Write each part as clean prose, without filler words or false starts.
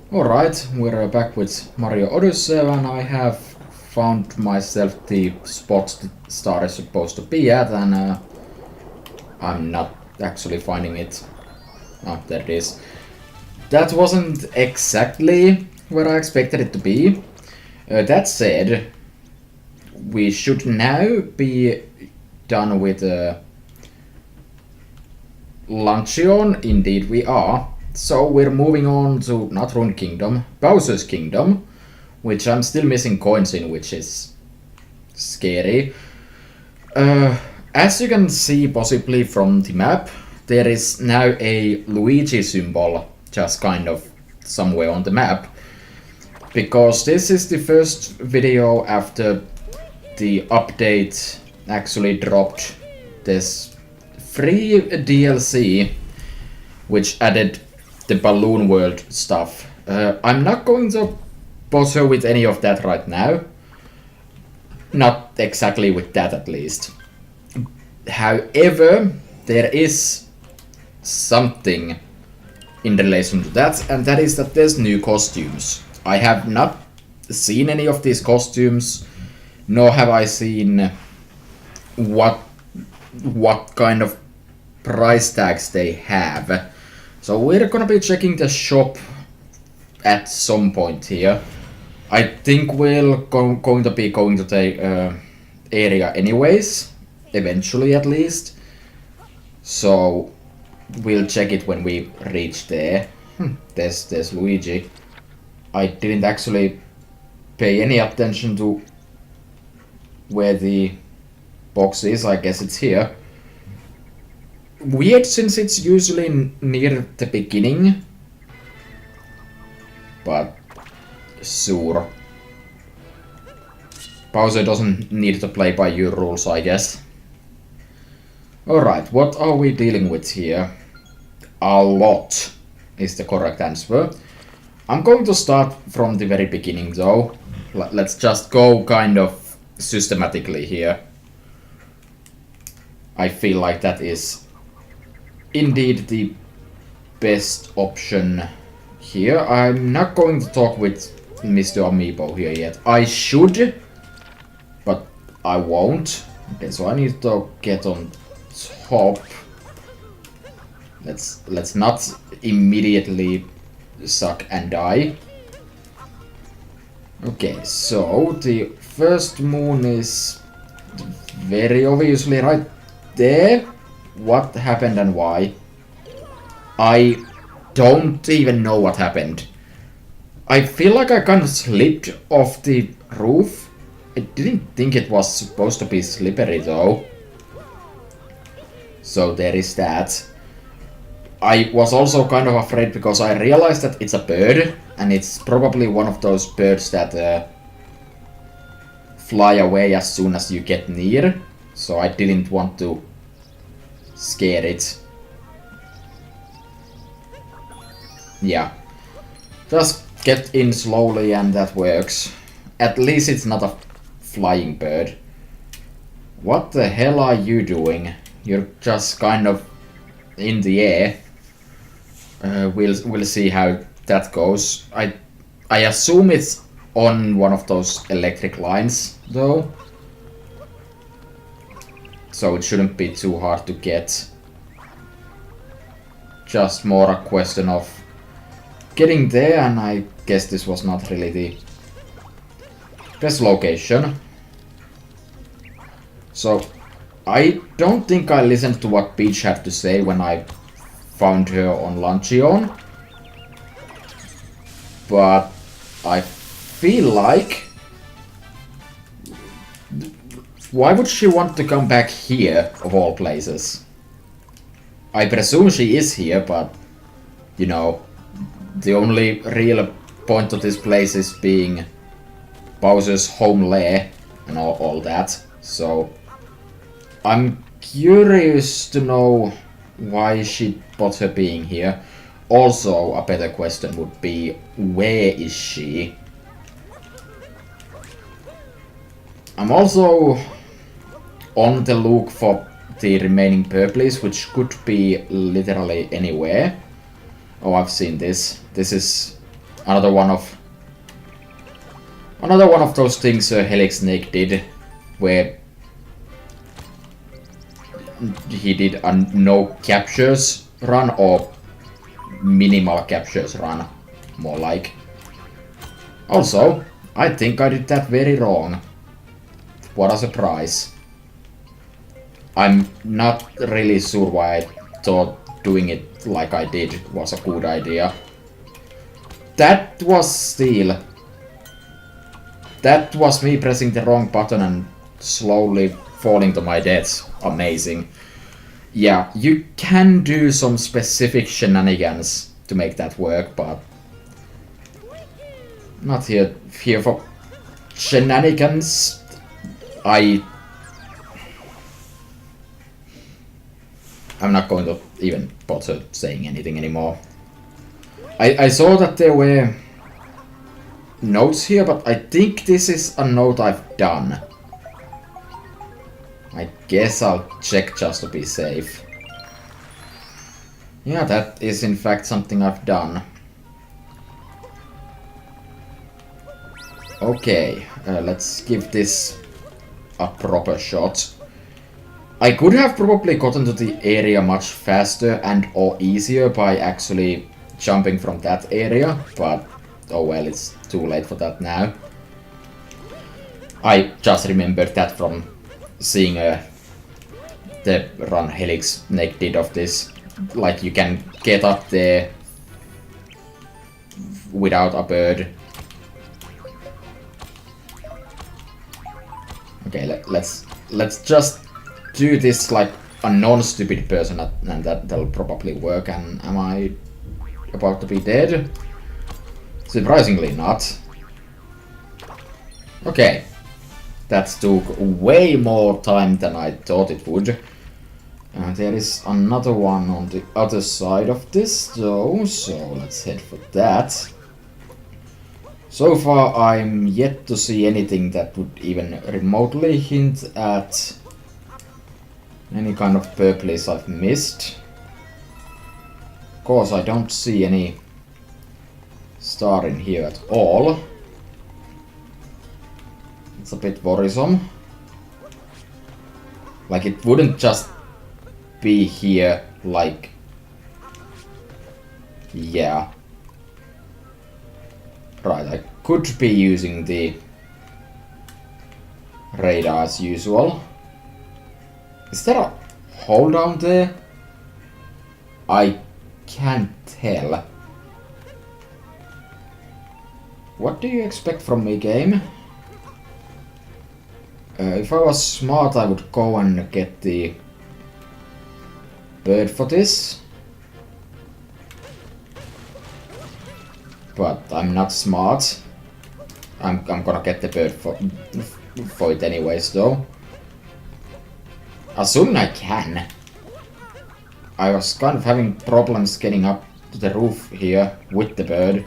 Alright, we're back with Mario Odyssey and I have found myself the spot the star is supposed to be at and I'm not actually finding it. Oh, there it is. That wasn't exactly where I expected it to be. That said, we should now be done with Luncheon. Indeed we are. So we're moving on to not Rune Kingdom, Bowser's Kingdom, which I'm still missing coins in, which is scary. As you can see possibly from the map, there is now a Luigi symbol just kind of somewhere on the map. Because this is the first video after the update actually dropped this free DLC which added the Balloon World stuff. I'm not going to bother with any of that right now. Not exactly with that at least. However, there is something in relation to that, and that is that there's new costumes. I have not seen any of these costumes, nor have I seen what kind of price tags they have. So we're gonna be checking the shop at some point here. I think we're going to be going to the area anyways, eventually at least. So we'll check it when we reach there. There's Luigi. I didn't actually pay any attention to where the box is. I guess it's here. Weird since it's usually near the beginning. But sure. Bowser doesn't need to play by your rules, I guess. Alright, what are we dealing with here? A lot is the correct answer. I'm going to start from the very beginning though. Let's just go kind of systematically here. I feel like that is indeed the best option here. I'm not going to talk with Mr. Amiibo here yet. I should, but I won't. Okay, so I need to get on top. Let's not immediately suck and die. Okay, so the first moon is very obviously right there. What happened and why? I don't even know what happened. I feel like I kind of slipped off the roof. I didn't think it was supposed to be slippery though. So there is that. I was also kind of afraid because I realized that it's a bird, and it's probably one of those birds that fly away as soon as you get near. So I didn't want to scare it. Yeah. Just get in slowly and that works. At least it's not a flying bird. What the hell are you doing? You're just kind of in the air. We'll see how that goes. I assume it's on one of those electric lines though. So it shouldn't be too hard to get. Just more a question of getting there, and I guess this was not really the best location. So I don't think I listened to what Peach had to say when I found her on Luncheon. But I feel like... why would she want to come back here, of all places? I presume she is here, but... you know, the only real point of this place is being Bowser's home lair and all that. So I'm curious to know why she bother being here. Also, a better question would be, where is she? I'm also on the look for the remaining purplies, which could be literally anywhere. Oh, I've seen this. This is another one of those things Helix Snake did, where he did a no captures run or minimal captures run, more like. Also, I think I did that very wrong. What a surprise. I'm not really sure why I thought doing it like I did was a good idea. That was steal. That was me pressing the wrong button and slowly falling to my death. Amazing. Yeah, you can do some specific shenanigans to make that work, but not here for shenanigans. I'm not going to even bother saying anything anymore. I saw that there were notes here, but I think this is a note I've done. I guess I'll check just to be safe. Yeah, that is in fact something I've done. Okay, let's give this a proper shot. I could have probably gotten to the area much faster and or easier by actually jumping from that area, but oh well, it's too late for that now. I just remembered that from seeing the run Helix Snake did of this. Like, you can get up there without a bird. Okay, let's just do this like a non-stupid person, and that'll probably work. And am I about to be dead? Surprisingly not. Okay. That took way more time than I thought it would. There is another one on the other side of this though, so let's head for that. So far I'm yet to see anything that would even remotely hint at any kind of purples I've missed. Of course, I don't see any star in here at all. It's a bit worrisome. Like, it wouldn't just be here, like... Yeah. Right, I could be using the radar as usual. Is there a hole down there? I can't tell. What do you expect from me, game? If I was smart, I would go and get the bird for this. But I'm not smart. I'm gonna get the bird for it anyways, though. Assuming I can. I was kind of having problems getting up to the roof here with the bird.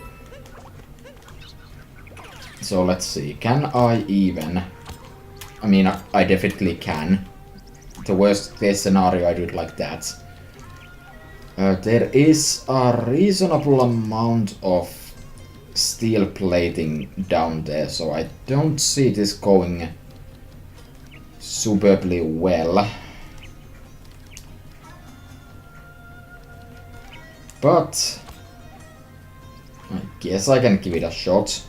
So let's see. Can I even... I mean, I definitely can. The worst case scenario, I do it like that. There is a reasonable amount of steel plating down there, so I don't see this going superbly well. But I guess I can give it a shot.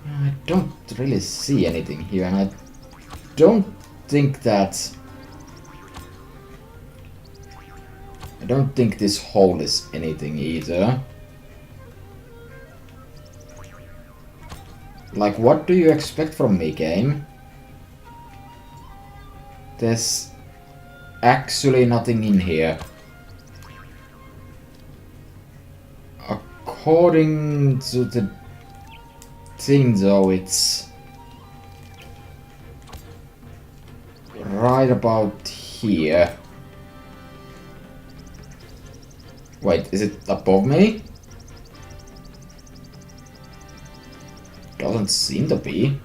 I don't really see anything here, and I don't think that... I don't think this hole is anything either. Like, what do you expect from me, game? There's actually nothing in here. According to the thing though, it's right about here. Wait, is it above me? Doesn't seem to be.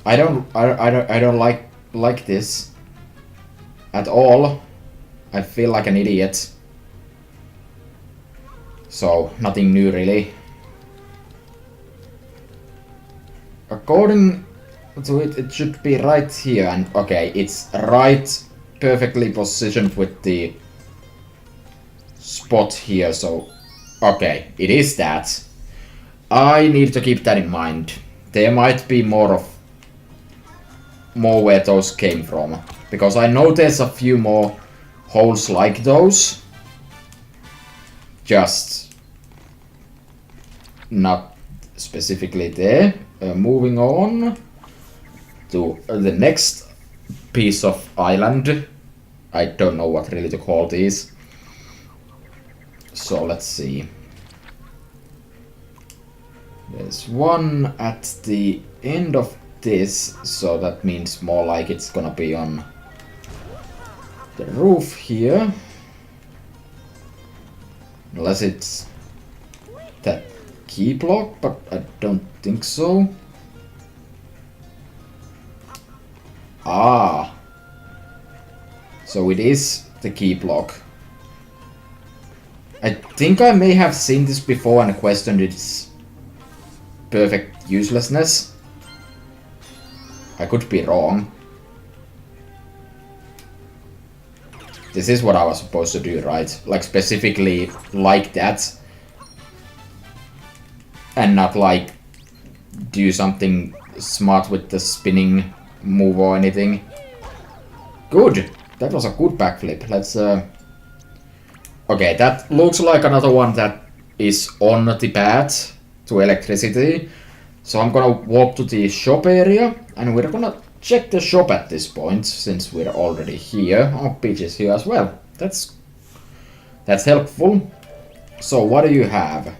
I don't like this at all. I feel like an idiot. So, nothing new really. According to it, it should be right here. And okay, it's right, perfectly positioned with the spot here. So, okay, it is that. I need to keep that in mind. There might be more where those came from. Because I know there's a few more holes like those. Just not specifically there. Moving on to the next piece of island. I don't know what really to call these. So let's see. There's one at the end of this, so that means more like it's gonna be on the roof here. Unless it's that key block, but I don't think so. Ah. So it is the key block. I think I may have seen this before and questioned its perfect uselessness. I could be wrong. This is what I was supposed to do, right? Like, specifically like that. And not, like, do something smart with the spinning move or anything. Good! That was a good backflip. Let's, okay, that looks like another one that is on the path to electricity. So I'm gonna walk to the shop area, and we're gonna check the shop at this point, since we're already here. Oh, Peach is here as well. That's helpful. So what do you have?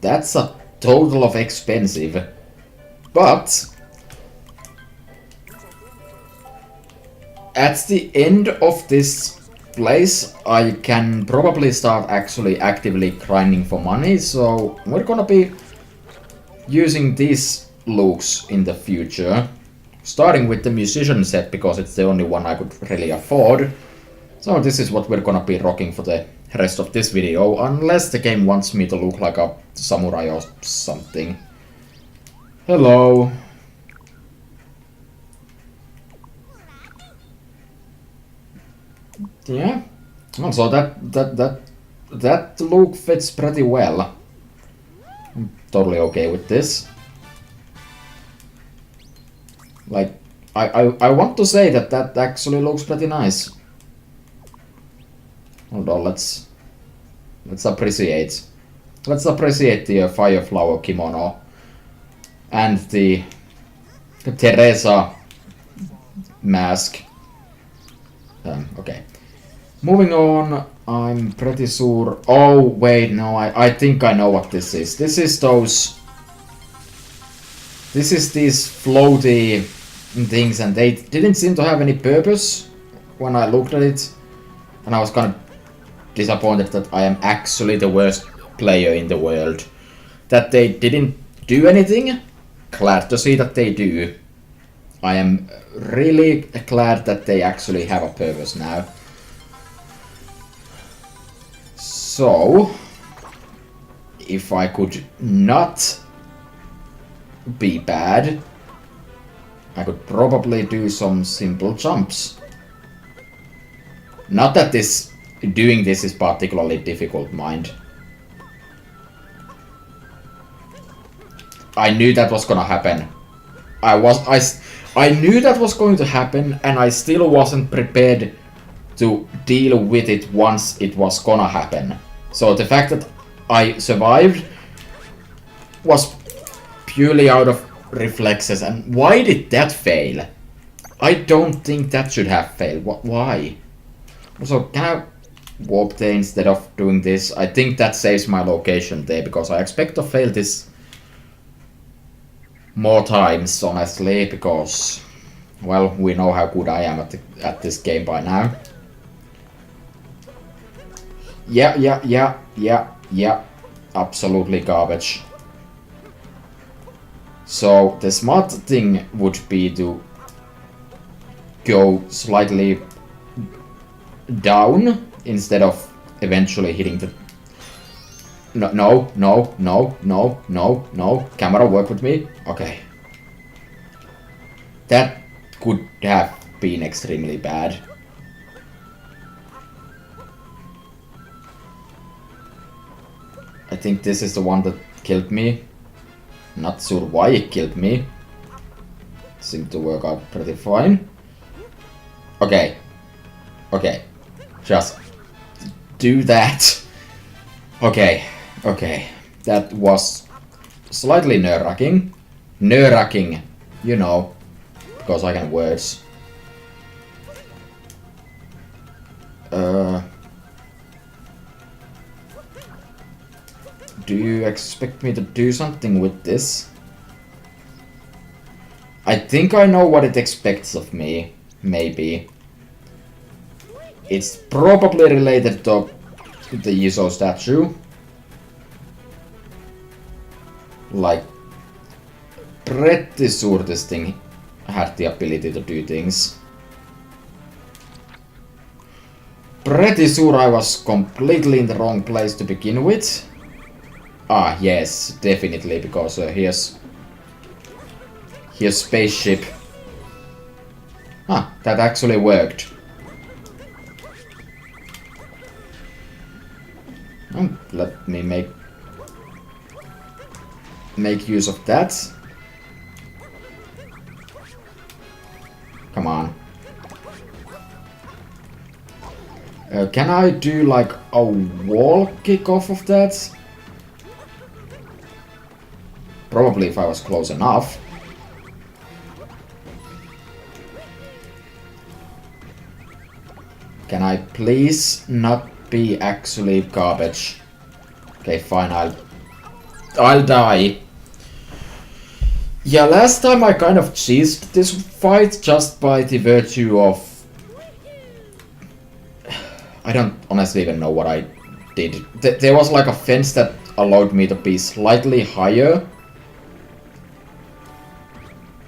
That's a total of expensive. But at the end of this place, I can probably start actually actively grinding for money. So we're gonna be using these looks in the future, starting with the musician set because it's the only one I could really afford. So this is what we're gonna be rocking for the rest of this video, unless the game wants me to look like a samurai or something. Hello. Yeah. Also, that look fits pretty well. I'm totally okay with this. Like, I want to say that actually looks pretty nice. Hold on, let's appreciate. Let's appreciate the fire flower kimono and the Teresa mask. Okay. Moving on, I'm pretty sure. Oh wait, no, I think I know what this is. This is these floaty things, and they didn't seem to have any purpose when I looked at it, and I was kind of disappointed that I am actually the worst player in the world. That they didn't do anything. Glad to see that they do. I am really glad that they actually have a purpose now. So, if I could not be bad, I could probably do some simple jumps. Not that doing this is particularly difficult, mind. I knew that was gonna happen. I knew that was going to happen, and I still wasn't prepared to deal with it once it was gonna happen. So the fact that I survived was purely out of reflexes. And why did that fail? I don't think that should have failed. Why? Also, can I warp there instead of doing this? I think that saves my location there, because I expect to fail this more times, honestly, because, well, we know how good I am at this game by now. Yeah. Absolutely garbage. So the smart thing would be to go slightly down instead of eventually hitting the... No. Camera, work with me. Okay. That could have been extremely bad. I think this is the one that killed me. Not sure why it killed me. Seemed to work out pretty fine. Okay. Okay. Just do that. Okay. Okay. That was slightly nerve-wracking. Nerve-wracking. You know. Because I can words. Do you expect me to do something with this? I think I know what it expects of me. Maybe. It's probably related to the Yiso statue. Like, pretty sure this thing had the ability to do things. Pretty sure I was completely in the wrong place to begin with. Ah, yes, definitely, because here's spaceship. Ah, that actually worked. Let me make use of that. Come on. Can I do like a wall kick off of that? Probably if I was close enough. Can I please not be actually garbage? Okay, fine, I'll die. Yeah, last time I kind of cheesed this fight just by the virtue of... I don't honestly even know what I did. There was like a fence that allowed me to be slightly higher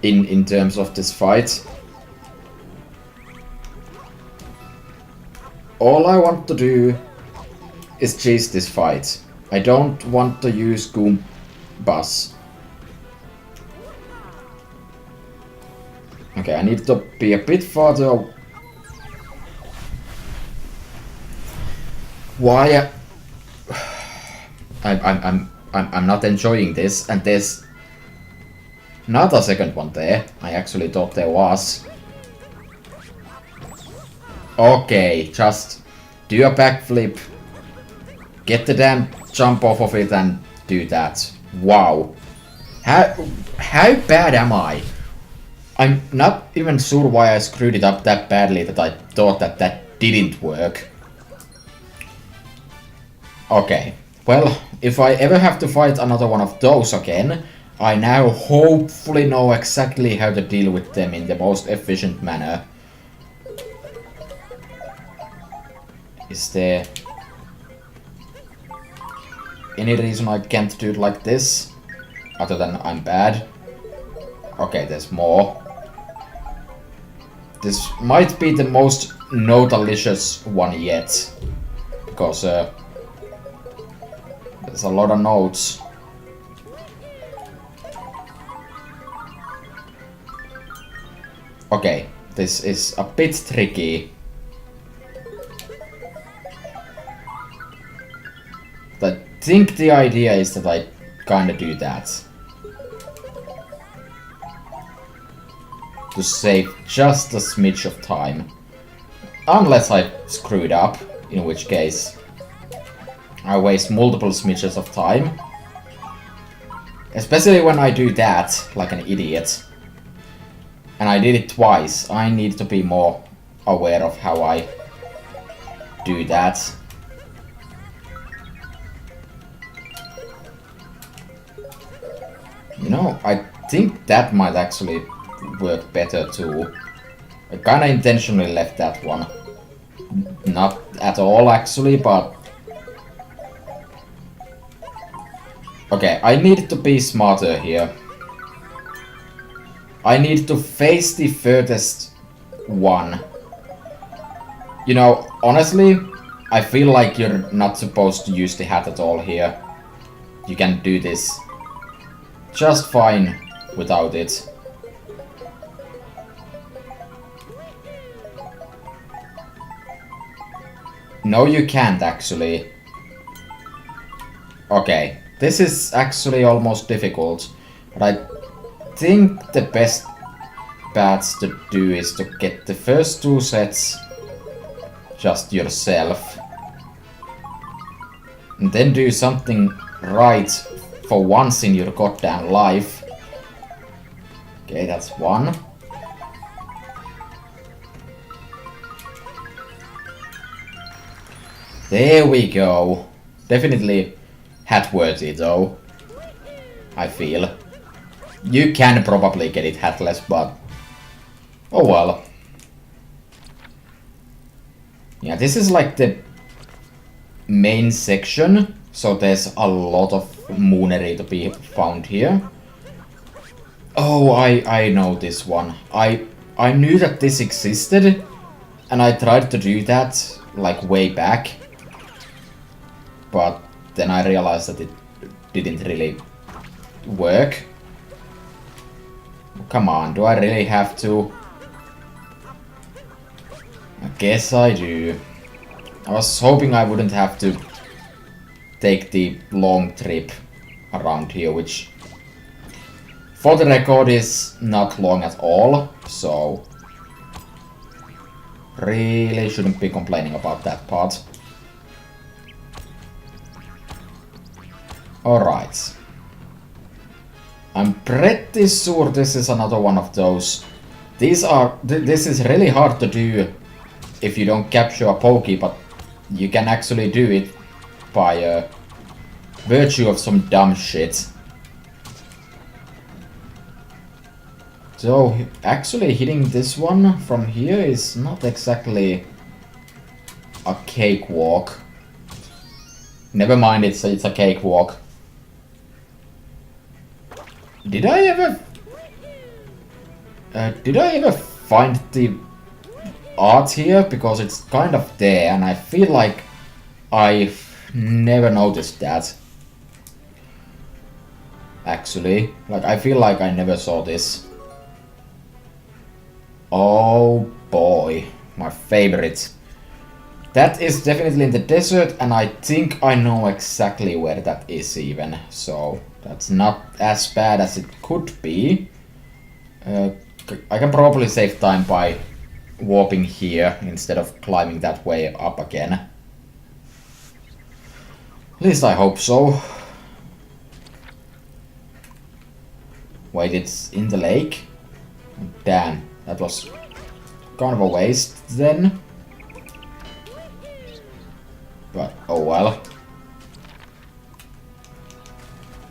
in terms of this fight. All I want to do is chase this fight. I don't want to use Goombas. Okay, I need to be a bit farther. Why? I'm not enjoying this, and there's not a second one there. I actually thought there was. Okay, just do a backflip, get the damn jump off of it and do that. Wow. How bad am I? I'm not even sure why I screwed it up that badly that I thought that that didn't work. Okay, well, if I ever have to fight another one of those again, I now hopefully know exactly how to deal with them in the most efficient manner. Is there any reason I can't do it like this? Other than I'm bad? Okay, there's more. This might be the most note-alicious one yet. Because there's a lot of notes. Okay, this is a bit tricky. I think the idea is that I kinda do that. To save just a smidge of time. Unless I screw it up, in which case I waste multiple smidges of time. Especially when I do that, like an idiot. And I did it twice. I need to be more aware of how I do that. You know, I think that might actually work better too. I kinda intentionally left that one. Not at all actually, but... Okay, I need to be smarter here. I need to face the furthest one. You know, honestly, I feel like you're not supposed to use the hat at all here. You can do this just fine without it. No, you can't actually. Okay, this is actually almost difficult, but I think the best paths to do is to get the first two sets just yourself. And then do something right for once in your goddamn life. Okay, that's one. There we go. Definitely hat worthy though, I feel. You can probably get it hatless, but oh well. Yeah, this is like the main section, so there's a lot of moonery to be found here. Oh, I know this one. I knew that this existed, and I tried to do that like way back, but then I realized that it didn't really work. Come on, do I really have to? I guess I do. I was hoping I wouldn't have to take the long trip around here, which for the record is not long at all, so really shouldn't be complaining about that part. Alright. I'm pretty sure this is another one of those. This is really hard to do if you don't capture a Pokey, but you can actually do it by virtue of some dumb shit. So, actually hitting this one from here is not exactly a cakewalk. Never mind, it's a cakewalk. Did I ever find the art here? Because it's kind of there, and I feel like I've never noticed that. Actually, like I feel like I never saw this. Oh boy, my favorite. That is definitely in the desert, and I think I know exactly where that is even, so that's not as bad as it could be. I can probably save time by warping here instead of climbing that way up again. At least I hope so. Wait, it's in the lake? Damn, that was kind of a waste then. But oh well.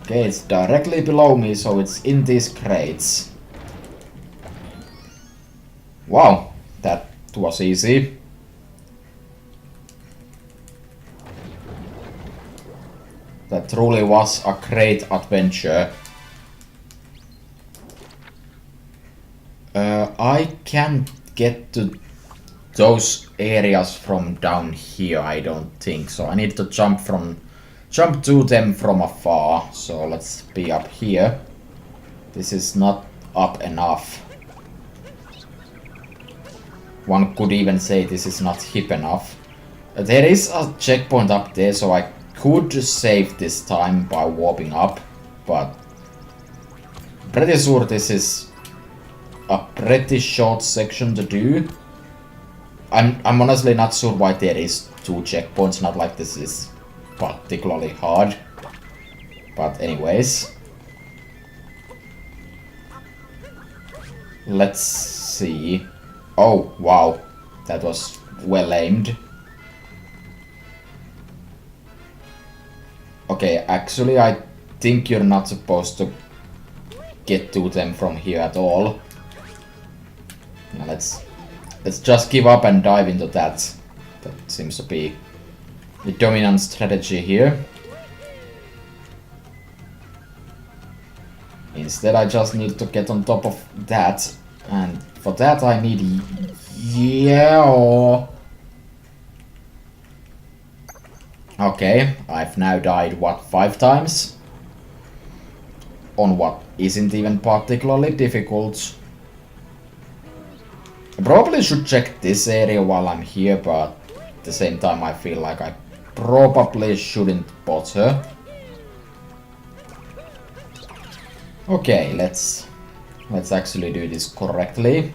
Okay, it's directly below me, so it's in these crates. Wow, that was easy. That truly was a great adventure. I can't get to those areas from down here, I don't think. So I need to jump to them from afar. So let's be up here. This is not up enough. One could even say this is not hip enough. There is a checkpoint up there, so I could save this time by warping up, but pretty sure this is a pretty short section to do. I'm honestly not sure why there is two checkpoints, not like this is particularly hard. But anyways. Let's see. Oh, wow. That was well aimed. Okay, actually I think you're not supposed to get to them from here at all. Now let's just give up and dive into that. That seems to be the dominant strategy here. Instead I just need to get on top of that, and for that I need yeah, or... Okay, I've now died, what, 5 times? On what isn't even particularly difficult. I probably should check this area while I'm here, but at the same time I feel like I probably shouldn't bother. Okay, let's actually do this correctly.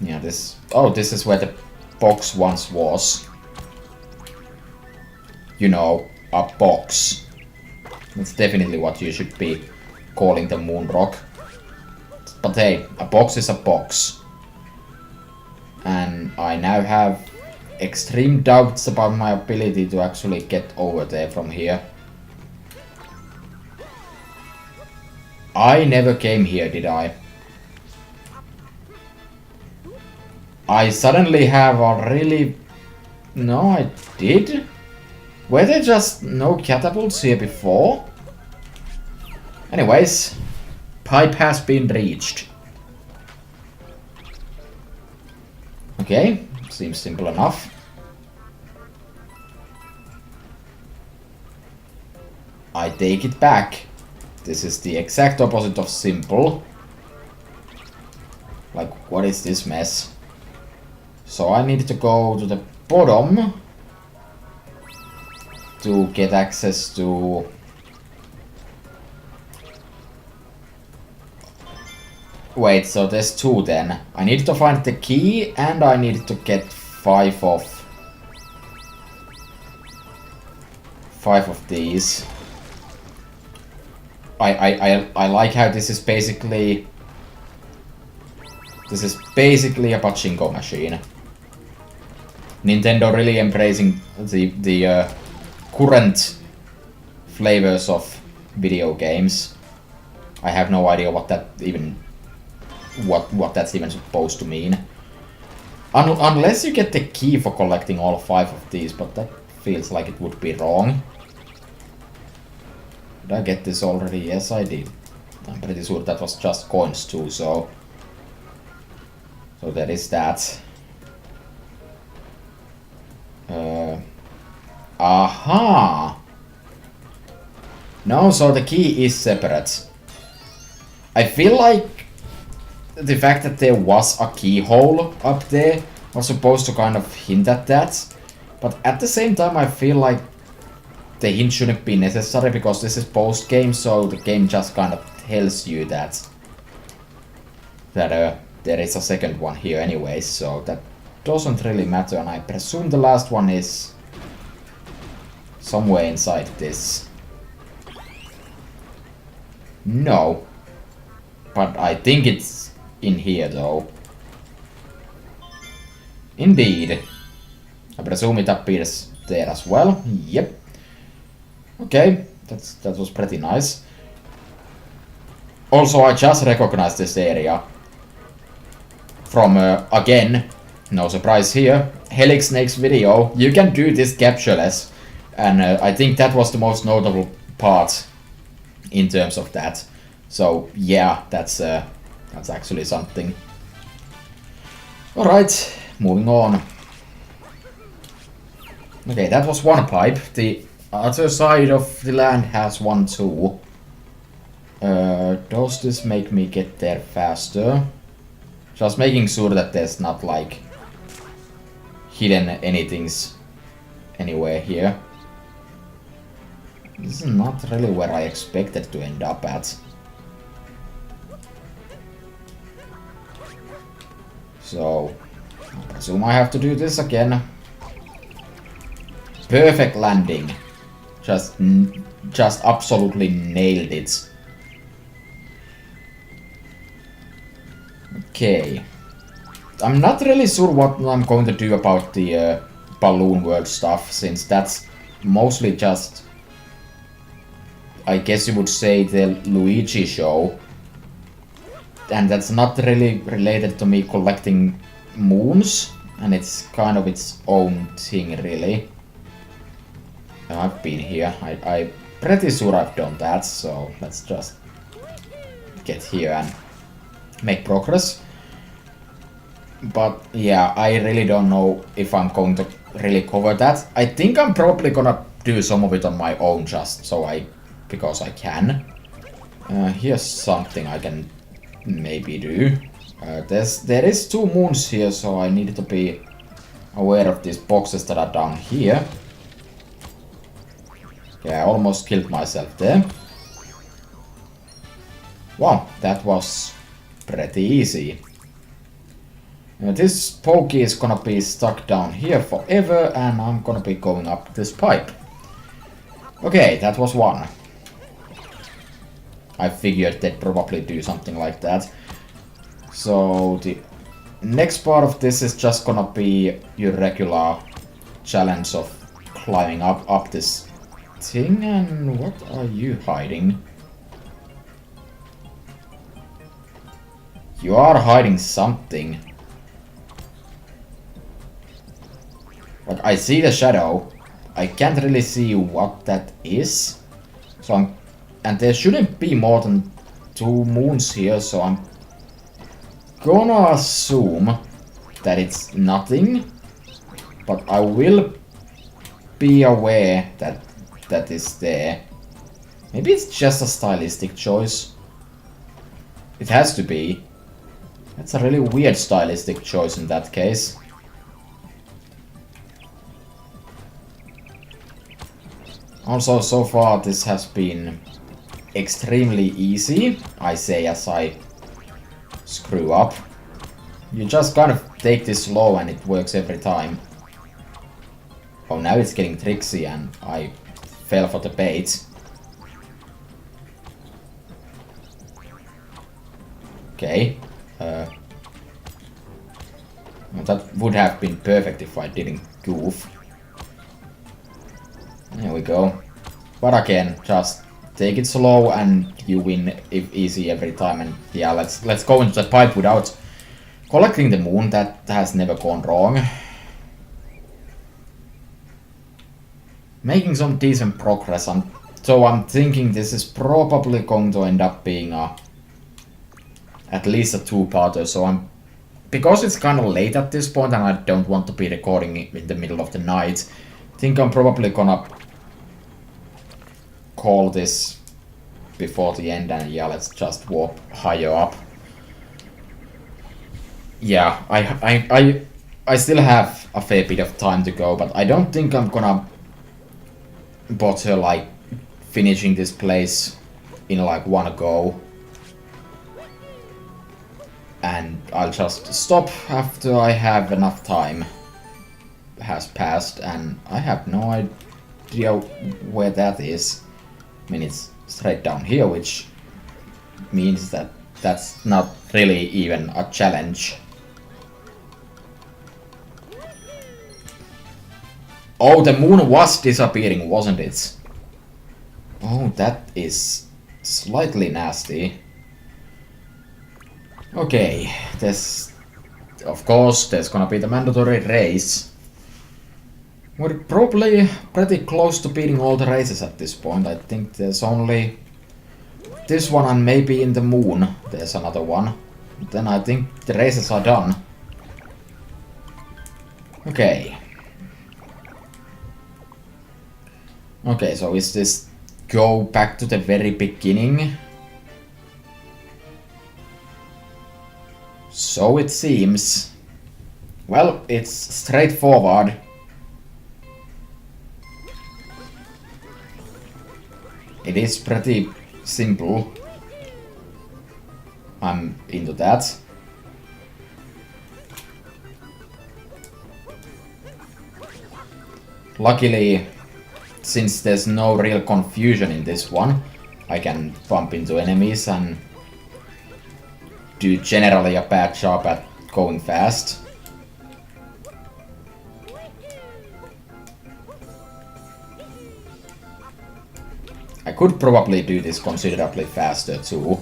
Yeah, this... Oh, this is where the box once was. You know, a box. That's definitely what you should be calling the moon rock. But hey, a box is a box. And I now have extreme doubts about my ability to actually get over there from here. I never came here, did I? I suddenly have a really... No, I did? Were there just no catapults here before? Anyways, pipe has been reached. Okay, seems simple enough. I take it back. This is the exact opposite of simple. Like, what is this mess? So I need to go to the bottom to get access to... Wait, so there's 2 then. I need to find the key and I need to get 5 of these. I like how this is basically... This is basically a pachinko machine. Nintendo really embracing the current flavors of video games. I have no idea what that even... What that's even supposed to mean. Unless you get the key for collecting all 5 of these, but that feels like it would be wrong. Did I get this already? Yes, I did. I'm pretty sure that was just coins too, so... So there is that. Aha! No, so the key is separate. I feel like the fact that there was a keyhole up there was supposed to kind of hint at that. But at the same time I feel like the hint shouldn't be necessary because this is post-game, so the game just kind of tells you that there is a second one here anyway, so that doesn't really matter, and I presume the last one is somewhere inside this. No. But I think it's in here though. Indeed. I presume it appears there as well. Yep. Okay, that was pretty nice. Also, I just recognized this area from, again, no surprise here, Helix Snake's video. You can do this captureless, and I think that was the most notable part in terms of that. So yeah, that's actually something. Alright, moving on. Okay, that was one pipe. The other side of the land has one too. Does this make me get there faster? Just making sure that there's not like hidden anythings anywhere here. This is not really where I expected to end up at. So, I presume I have to do this again. Perfect landing. Just absolutely nailed it. Okay. I'm not really sure what I'm going to do about the Balloon World stuff, since that's mostly just, I guess you would say, the Luigi show. And that's not really related to me collecting moons, and it's kind of its own thing, really. I've been here. I'm pretty sure I've done that, so let's just get here and make progress. But yeah, I really don't know if I'm going to really cover that. I think I'm probably gonna do some of it on my own just so because I can. Here's something I can maybe do. There is 2 moons here, so I need to be aware of these boxes that are down here. Yeah, I almost killed myself there. Wow, that was pretty easy. This pokey is gonna be stuck down here forever, and I'm gonna be going up this pipe. Okay, that was 1. I figured they'd probably do something like that. So the next part of this is just gonna be your regular challenge of climbing up this thing. And what are you hiding? You are hiding something. Like, I see the shadow. I can't really see what that is. So and there shouldn't be more than 2 moons here, so I'm gonna assume that it's nothing. But I will be aware that that is there. Maybe it's just a stylistic choice. It has to be. That's a really weird stylistic choice in that case. Also, so far this has been extremely easy, I say as I screw up. You just kind of take this slow and it works every time. Oh, now it's getting tricksy and I fell for the bait. Okay. That would have been perfect if I didn't goof. There we go. But again, just take it slow and you win easy every time. And yeah, let's go into the pipe without collecting the moon. That has never gone wrong. Making some decent progress. So I'm thinking this is probably going to end up being at least a 2-parter. So because it's kind of late at this point and I don't want to be recording in the middle of the night, I think I'm probably gonna call this before the end, and yeah, let's just warp higher up. Yeah, I still have a fair bit of time to go, but I don't think I'm gonna bother like finishing this place in like 1 go. And I'll just stop after I have enough time has passed, and I have no idea where that is. I mean, it's straight down here, which means that that's not really even a challenge. Oh, the moon was disappearing, wasn't it? Oh, that is slightly nasty. Okay, of course, there's gonna be the mandatory race. We're probably pretty close to beating all the races at this point. I think there's only this one and maybe in the moon there's another one. Then I think the races are done. Okay. Okay, so is this go back to the very beginning? So it seems. Well, it's straightforward. It is pretty simple. I'm into that. Luckily, since there's no real confusion in this one, I can bump into enemies and do generally a bad job at going fast. I could probably do this considerably faster too,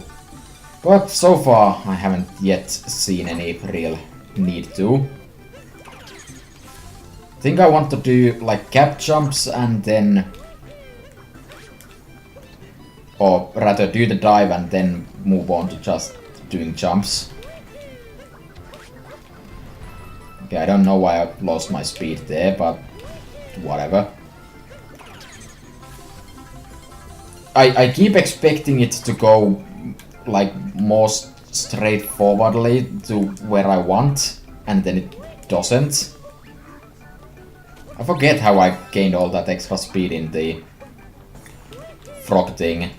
but so far I haven't yet seen any real need to. I think I want to do like cap jumps and then, or rather do the dive and then move on to just doing jumps. Yeah, I don't know why I lost my speed there, but whatever. I keep expecting it to go like more straightforwardly to where I want, and then it doesn't. I forget how I gained all that extra speed in the frog thing.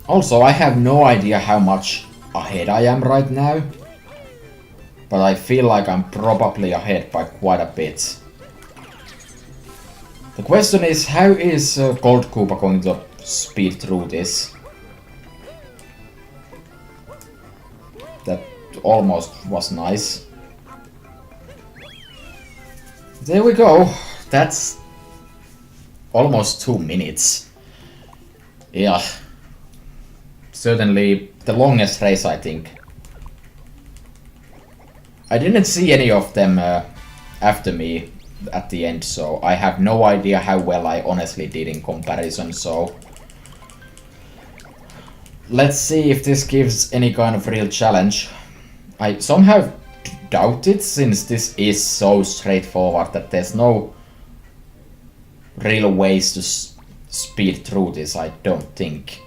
Also, I have no idea how much ahead I am right now, but I feel like I'm probably ahead by quite a bit. The question is, how is Gold Koopa going to speed through this? That almost was nice. There we go. That's almost 2 minutes. Yeah. Certainly the longest race, I think. I didn't see any of them after me at the end, so I have no idea how well I honestly did in comparison, so let's see if this gives any kind of real challenge. I somehow doubt it, since this is so straightforward that there's no real ways to speed through this, I don't think.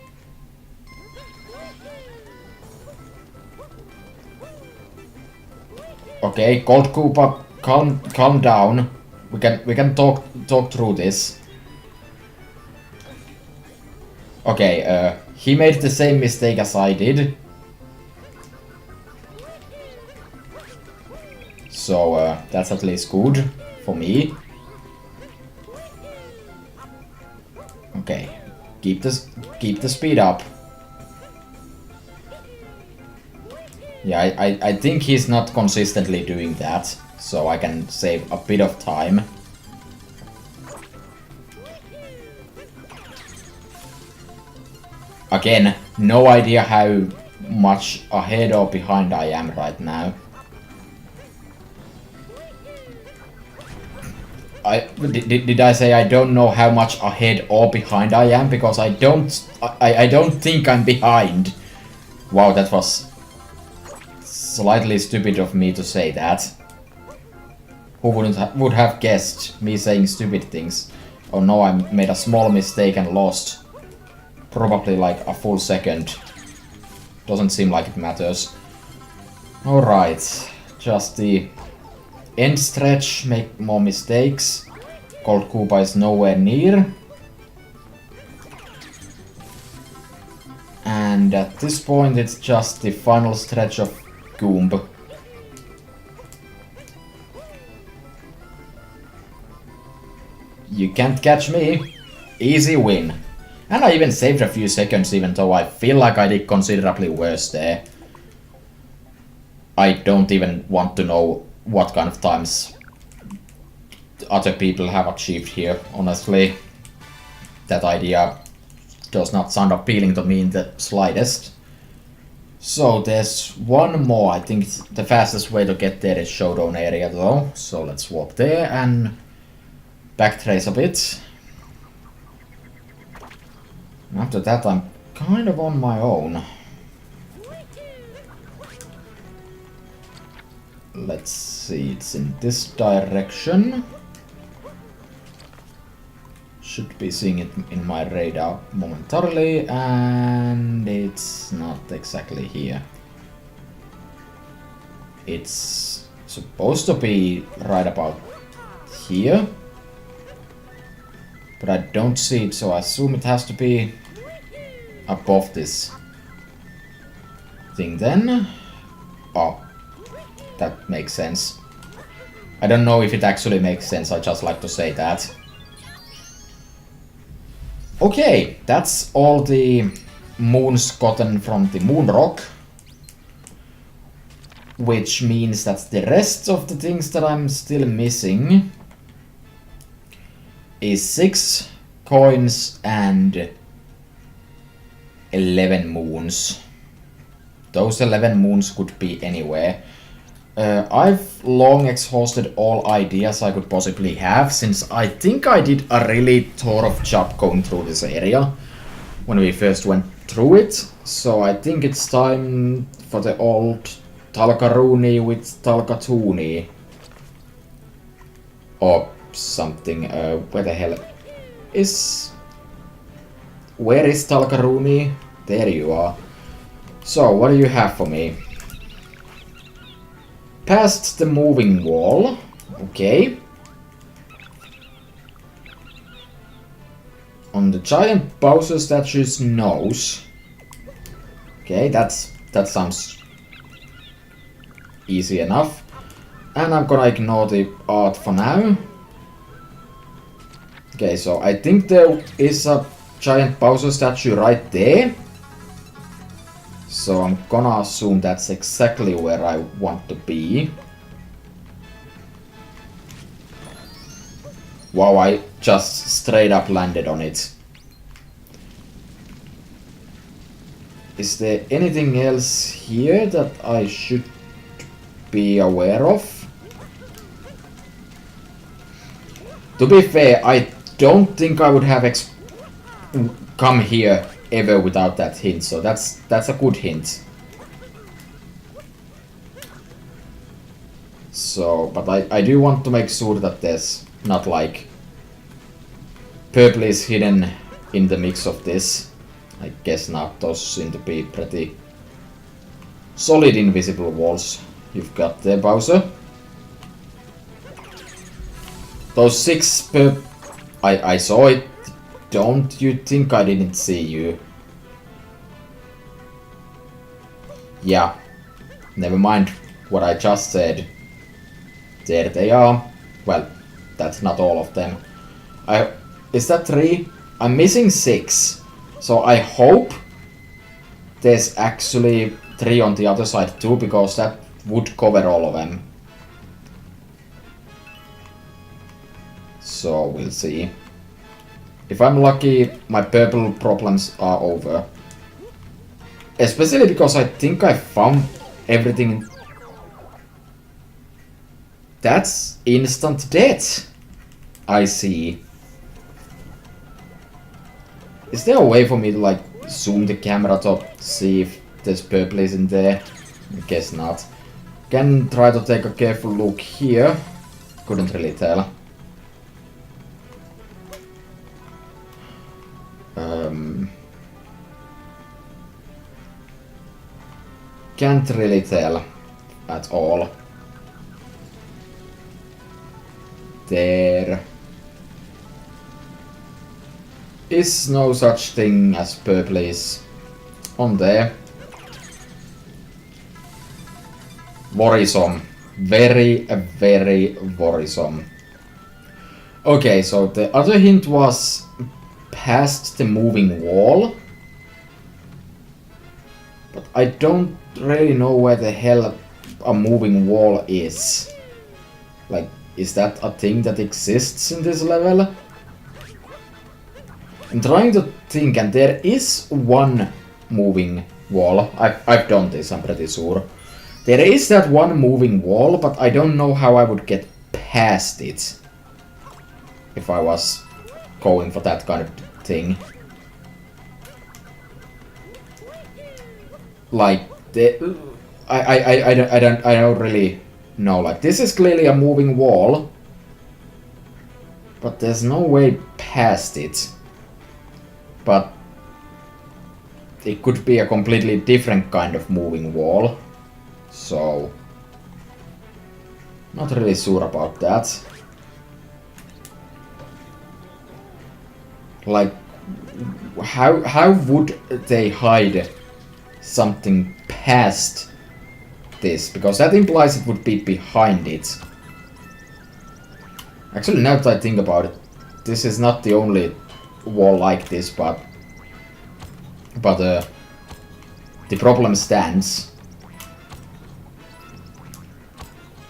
Okay, Gold Koopa, calm down. We can talk through this. Okay, he made the same mistake as I did. So that's at least good for me. Okay, keep the speed up. Yeah, I think he's not consistently doing that, so I can save a bit of time. Again, no idea how much ahead or behind I am right now. Did I say I don't know how much ahead or behind I am? Because I don't think I'm behind. Wow, that was slightly stupid of me to say that. Who would have guessed me saying stupid things? Oh no, I made a small mistake and lost probably like a full second. Doesn't seem like it matters. Alright, just the end stretch, make more mistakes. Gold Koopa is nowhere near. And at this point it's just the final stretch of Goomba. You can't catch me. Easy win. And I even saved a few seconds, even though I feel like I did considerably worse there. I don't even want to know what kind of times other people have achieved here, honestly. That idea does not sound appealing to me in the slightest. So there's one more. I think the fastest way to get there is Showdown area though. So let's walk there and backtrace a bit. After that I'm kind of on my own. Let's see, it's in this direction. Should be seeing it in my radar momentarily, and it's not exactly here. It's supposed to be right about here, but I don't see it, so I assume it has to be above this thing then. Oh, that makes sense. I don't know if it actually makes sense, I just like to say that. Okay, that's all the moons gotten from the moon rock. Which means that the rest of the things that I'm still missing is 6 coins and 11 moons. Those 11 moons could be anywhere. I've long exhausted all ideas I could possibly have, since I think I did a really thorough job going through this area when we first went through it. So I think it's time for the old Talkaruni with Talkatuni. Or something. Where the hell is... Where is Talkaruni? There you are. So, what do you have for me? Past the moving wall. Okay. On the giant Bowser statue's nose. Okay, that sounds easy enough. And I'm gonna ignore the art for now. Okay, so I think there is a giant Bowser statue right there. So I'm gonna assume that's exactly where I want to be. Wow, I just straight up landed on it. Is there anything else here that I should be aware of? To be fair, I don't think I would have come here ever without that hint, so that's a good hint. So, but I do want to make sure that there's not like purple is hidden in the mix of this. I guess not. Those seem to be pretty solid invisible walls you've got there, Bowser. Those 6 per... I saw it. Don't you think I didn't see you? Yeah. Never mind what I just said. There they are. Well, that's not all of them. Is that 3? I'm missing 6. So I hope there's actually 3 on the other side too, because that would cover all of them. So we'll see. If I'm lucky, my purple problems are over. Especially because I think I found everything. That's instant death. I see. Is there a way for me to like zoom the camera to see if there's purple in there? I guess not. Can try to take a careful look here. Couldn't really tell. Can't really tell at all. There is no such thing as purple on there. Worrisome. Very, very worrisome. Okay, so the other hint was past the moving wall. But I don't really know where the hell a moving wall is. Like, is that a thing that exists in this level? I'm trying to think, and there is one moving wall. I've done this, I'm pretty sure. There is that one moving wall, but I don't know how I would get past it if I was going for that kind of thing. Like, I don't really know. Like, this is clearly a moving wall, but there's no way past it. But it could be a completely different kind of moving wall. So, not really sure about that. Like, how would they hide something past this? Because that implies it would be behind it. Actually, now that I think about it, this is not the only wall like this, but the problem stands.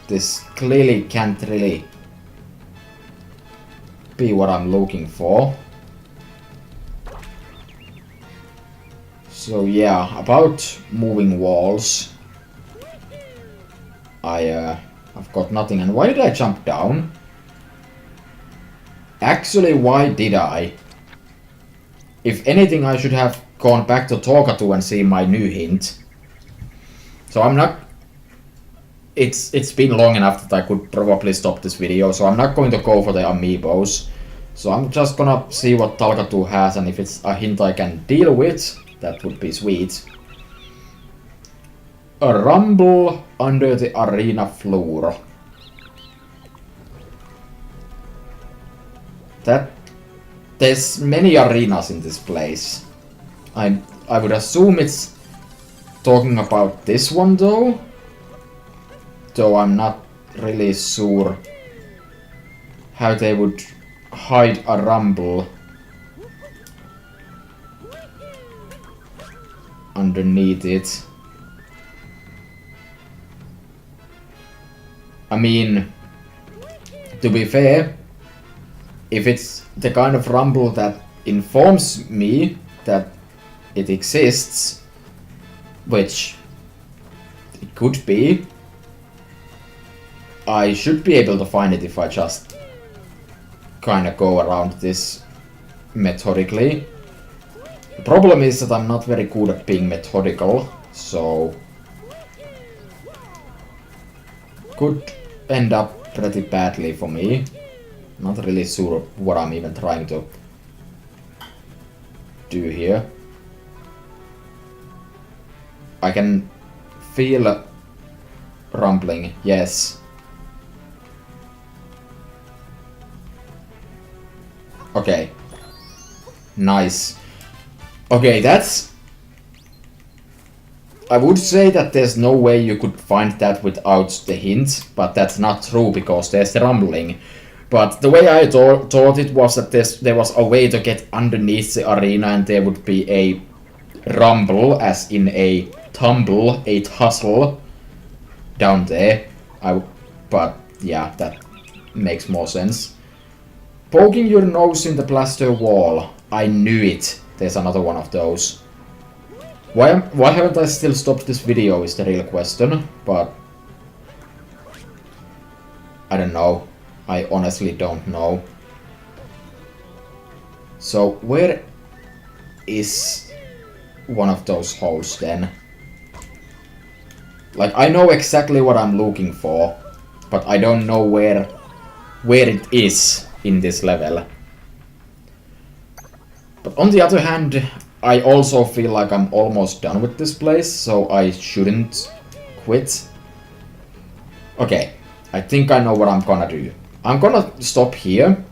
This clearly can't really be what I'm looking for. So yeah, about moving walls, I've got nothing. And why did I jump down? Actually, why did I? If anything, I should have gone back to Torkatu and see my new hint. So I'm not it's been long enough that I could probably stop this video, so I'm not going to go for the amiibos. So I'm just gonna see what Talkatoo has, and if it's a hint I can deal with, that would be sweet. A rumble under the arena floor. There's many arenas in this place. I would assume it's talking about this one though I'm not really sure how they would hide a rumble underneath it. I mean, to be fair, if it's the kind of rumble that informs me that it exists, which it could be, I should be able to find it if I just kinda go around this methodically. The problem is that I'm not very good at being methodical, so could end up pretty badly for me. Not really sure what I'm even trying to do here. I can feel rumbling, yes. Okay. Nice. Okay, that's... I would say that there's no way you could find that without the hint, but that's not true because there's the rumbling. But the way I thought it was that there was a way to get underneath the arena and there would be a rumble, as in a tumble, a tussle down there. But yeah, that makes more sense. Poking your nose in the plaster wall. I knew it. There's another one of those. Why haven't I still stopped this video is the real question, but I don't know. I honestly don't know. So where is one of those holes then? Like, I know exactly what I'm looking for, but I don't know where it is in this level. But on the other hand, I also feel like I'm almost done with this place, so I shouldn't quit. Okay, I think I know what I'm gonna do. I'm gonna stop here,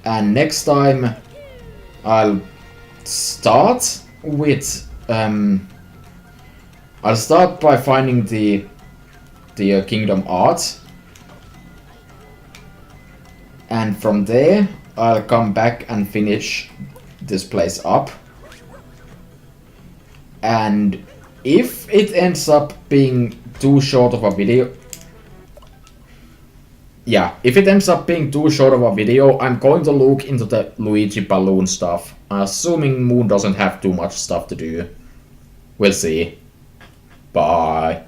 and next time I'll start with I'll start by finding the Kingdom Art, and from there I'll come back and finish this place up. And if it ends up being too short of a video, I'm going to look into the Luigi balloon stuff. Assuming Moon doesn't have too much stuff to do. We'll see. Bye.